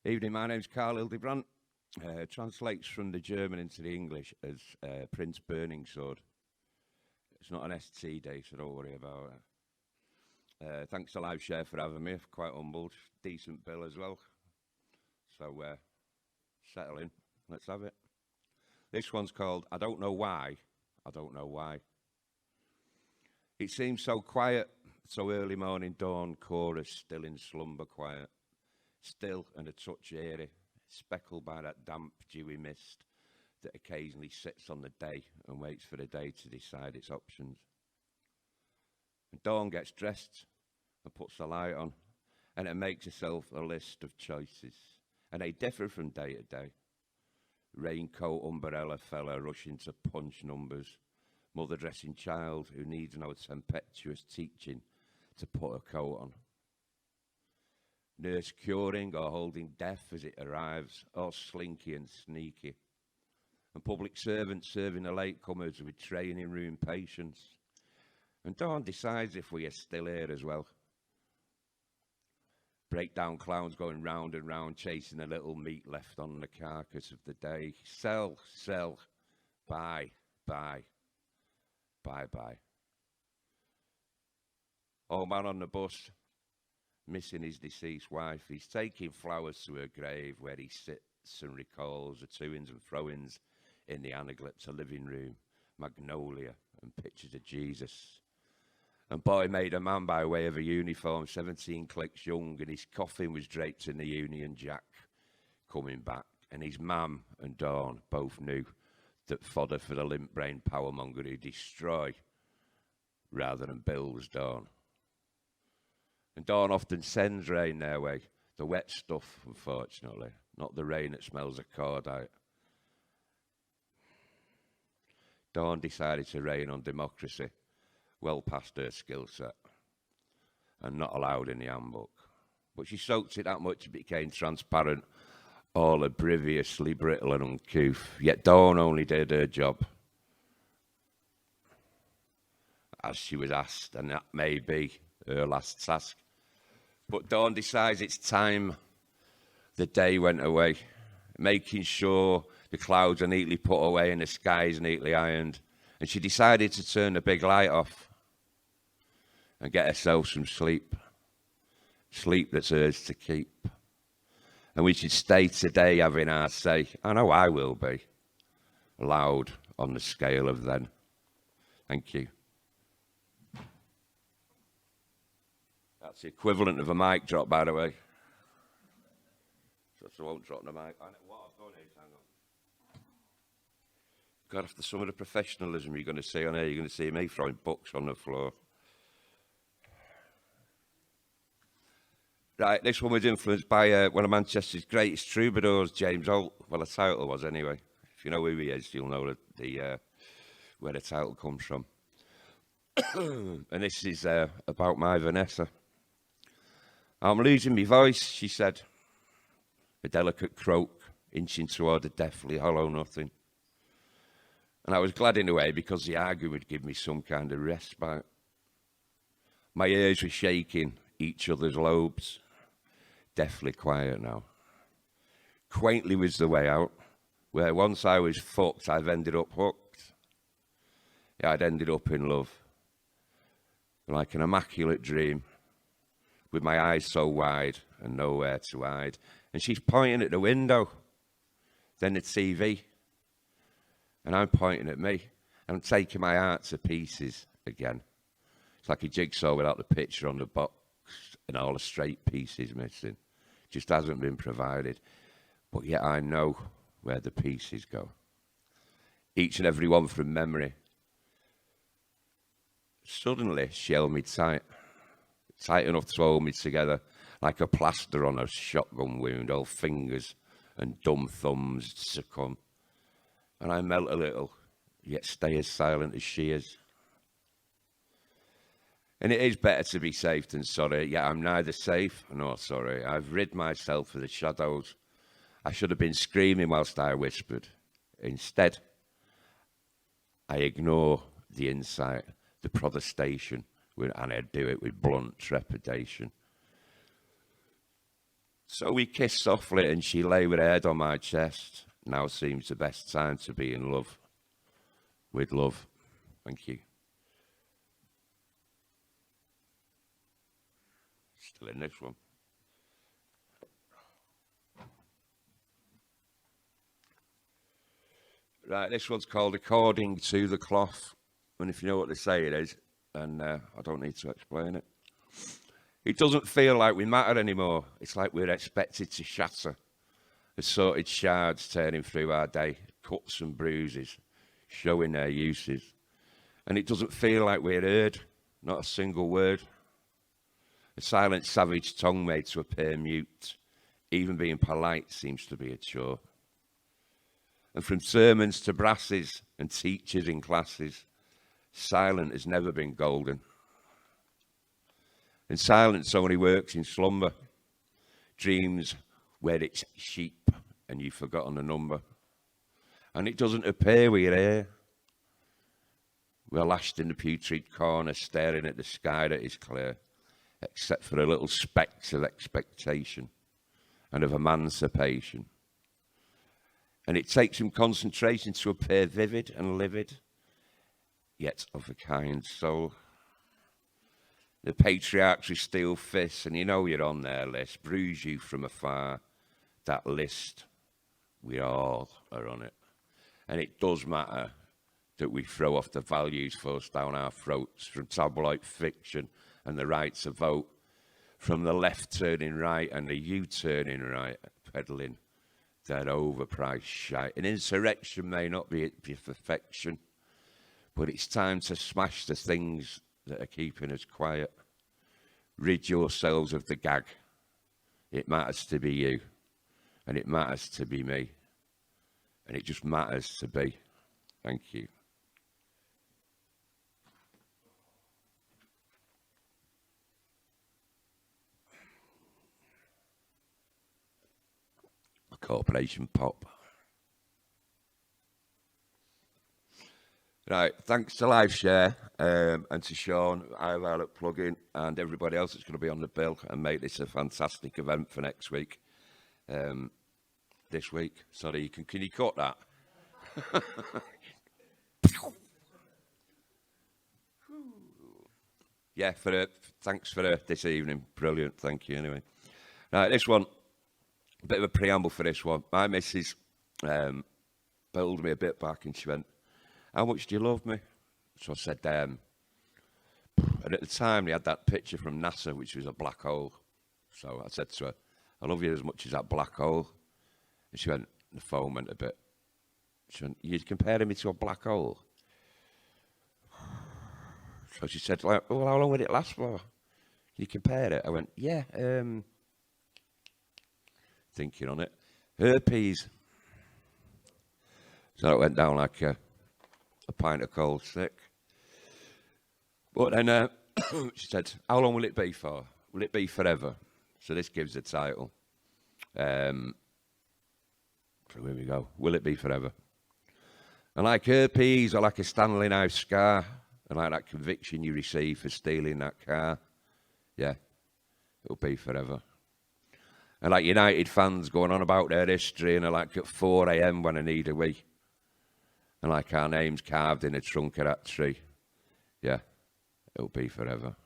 Evening, my name's Karl Hildebrandt. Translates from the German into the English as Prince Burning Sword. It's not an ST day, so don't worry about it. Thanks to Lifeshare for having me. Quite humbled. Decent bill as well. So settle in. Let's have it. This one's called I Don't Know Why. I Don't Know Why. It seems so quiet, so early morning dawn, chorus still in slumber quiet. Still and a touch airy, speckled by that damp, dewy mist that occasionally sits on the day and waits for the day to decide its options. And dawn gets dressed and puts the light on, and it makes herself a list of choices, and they differ from day to day. Raincoat, umbrella, fella rushing to punch numbers, mother dressing child who needs no tempestuous teaching to put a coat on. Nurse curing or holding death as it arrives, all slinky and sneaky. And public servants serving the latecomers with training room patience. And dawn decides if we are still here as well. Breakdown clowns going round and round, chasing a little meat left on the carcass of the day. Sell, sell, buy, buy, buy, buy. Old man on the bus, missing his deceased wife. He's taking flowers to her grave where he sits and recalls the to-ins and throw-ins in the anaglypta living room, magnolia and pictures of Jesus. And boy made a man by way of a uniform, 17 clicks young, and his coffin was draped in the Union Jack coming back. And his mam and Dawn both knew that fodder for the limp-brain powermonger who destroy rather than builds Dawn. And dawn often sends rain their way, the wet stuff, unfortunately, not the rain that smells of cordite. Dawn decided to rain on democracy, well past her skill set, and not allowed in the handbook. But she soaked it that much it became transparent, all obliviously brittle and uncouth. Yet Dawn only did her job, as she was asked, and that may be her last task. But dawn decides it's time. The day went away, making sure the clouds are neatly put away and the sky is neatly ironed. And she decided to turn the big light off and get herself some sleep. Sleep that's hers to keep. And we should stay today having our say. I know I will be. Loud on the scale of then. Thank you. That's the equivalent of a mic drop, by the way. So I won't drop the mic. What I've done is, hang on. God, after some of the professionalism you're going to see on here, you're going to see me throwing books on the floor. Right, this one was influenced by one of Manchester's greatest troubadours, James Holt. Well, the title was anyway. If you know who he is, you'll know where the title comes from. And this is about my Vanessa. I'm losing my voice, she said, a delicate croak inching toward a deathly hollow nothing. And I was glad in a way because the argument would give me some kind of respite. My ears were shaking each other's lobes, deathly quiet now. Quaintly was the way out, where once I was fucked, I've ended up hooked. Yeah, I'd ended up in love, like an immaculate dream, with my eyes so wide and nowhere to hide. And she's pointing at the window, then the TV, and I'm pointing at me. I'm taking my heart to pieces again. It's like a jigsaw without the picture on the box and all the straight pieces missing. Just hasn't been provided. But yet I know where the pieces go. Each and every one from memory. Suddenly she held me tight enough to hold me together, like a plaster on a shotgun wound, all fingers and dumb thumbs succumb. And I melt a little, yet stay as silent as she is. And it is better to be safe than sorry, yet I'm neither safe nor sorry. I've rid myself of the shadows. I should have been screaming whilst I whispered. Instead, I ignore the insight, the protestation, and I do it with blunt trepidation. So we kissed softly and she lay with her head on my chest. Now seems the best time to be in love. With love. Thank you. Still in this one. Right, this one's called According to the Cloth. And if you know what they say it is, and I don't need to explain it. It doesn't feel like we matter anymore. It's like we're expected to shatter. Assorted shards turning through our day, cuts and bruises, showing their uses. And it doesn't feel like we're heard, not a single word. A silent, savage tongue made to appear mute. Even being polite seems to be a chore. And from sermons to brasses and teachers in classes, silent has never been golden. And silence only works in slumber. Dreams where it's sheep and you've forgotten the number. And it doesn't appear we're here. We're lashed in the putrid corner, staring at the sky that is clear, except for the little specks of expectation and of emancipation. And it takes some concentration to appear vivid and livid, yet of a kind soul. The patriarchs with steel fists, and you know you're on their list, bruise you from afar. That list, we all are on it. And it does matter that we throw off the values forced down our throats from tabloid fiction and the right to vote, from the left turning right and the you turning right, peddling that overpriced shite. An insurrection may not be perfection, but it's time to smash the things that are keeping us quiet. Rid yourselves of the gag. It matters to be you, and it matters to be me, and it just matters to be. Thank you. Corporation pop. Right, thanks to Lifeshare and to Sean, iViolet plugin, and everybody else that's going to be on the bill and make this a fantastic event for next week. This week. Sorry, can you cut that? Yeah, thanks for this evening. Brilliant, thank you anyway. Right, this one. A bit of a preamble for this one. My missus pulled me a bit back and she went, "How much do you love me?" So I said, and at the time they had that picture from NASA, which was a black hole. So I said to her, "I love you as much as that black hole." And she went, the phone went a bit. She went, "You're comparing me to a black hole?" So she said, "Well, how long would it last for? Can you compare it?" I went, "Yeah, thinking on it. Herpes." So it went down like a pint of cold sick. But then she said, "How long will it be for? Will it be forever?" So this gives the title. So here we go. Will it be forever? And like herpes or like a Stanley knife scar, and like that conviction you receive for stealing that car, yeah, it'll be forever. And like United fans going on about their history, and like at 4 a.m. when I need a wee. And like our names carved in the trunk of that tree. Yeah, it'll be forever.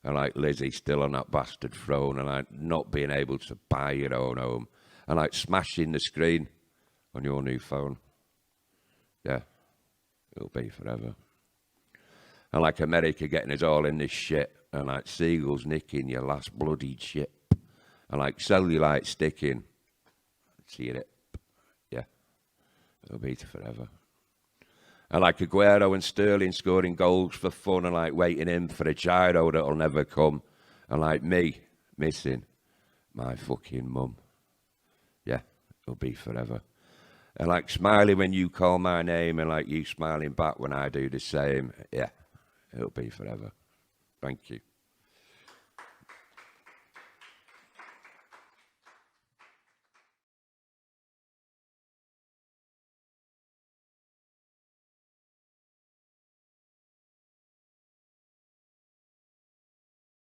And like Lizzie still on that bastard throne, and like not being able to buy your own home. And like smashing the screen on your new phone. Yeah, it'll be forever. And like America getting us all in this shit. And like seagulls nicking your last bloodied ship. And like cellulite sticking to your hip. Yeah, it'll be forever. And like Aguero and Sterling scoring goals for fun, and like waiting in for a gyro that'll never come. And like me missing my fucking mum. Yeah, it'll be forever. And like smiling when you call my name, and like you smiling back when I do the same. Yeah, it'll be forever. Thank you.